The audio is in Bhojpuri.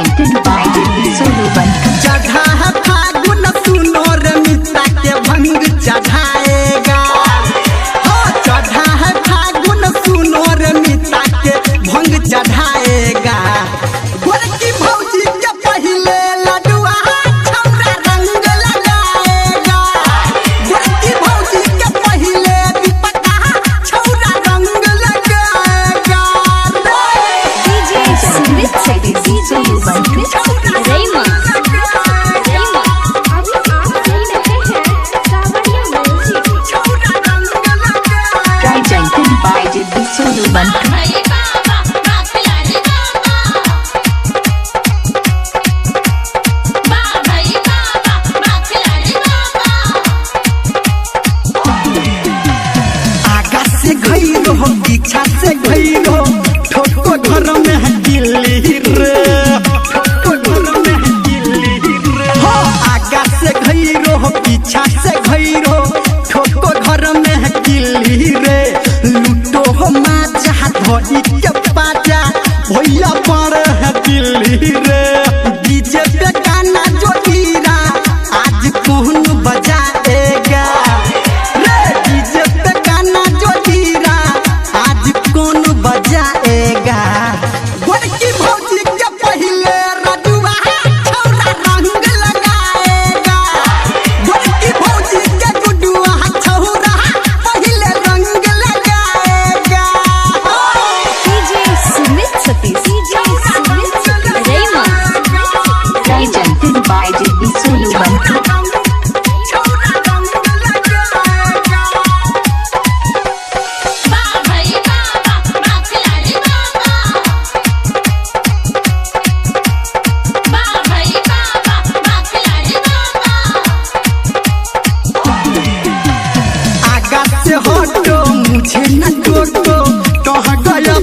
presented by Solo Banka। चढ़ा है फागुन सुनो रे मिता के भंग चढ़ाएगा। हो चढ़ा है फागुन सुनो रे मिता के भंग चढ़ाएगा। गोरकी भौजी के पहिले लडुआ छौरा रंग लगाएगा। गोरकी भौजी के पहिले दीपका छौरा रंग लगाएगा। DJ Smith City Solo Banka। Rayma presented by Solo Banka। आगा से घइरो हो पीछा से घइरो ठोको घर में है दिल्ली रे। ठोको घर में है दिल्ली रे। हो आगा से घइरो हो पीछा से घइरो ठोको घर में है दिल्ली रे। लूटो हो माचा धोई के पाचा भैया पर है दिल्ली रे। डीजे पे गाना जो हीरा आज कौन बजाएगा रे। डीजे पे गाना जो हीरा आज कौन बजाएगा। गोरकी भौजी के पहिले रजुआ छौरा रंग लगाएगा। गोरकी भौजी के गुडुआ छौरा पहिले रंग लगाएगा। DJ Smith City Rayma presented by Solo Banka। आगा से हटो मुझे न टोको कह गया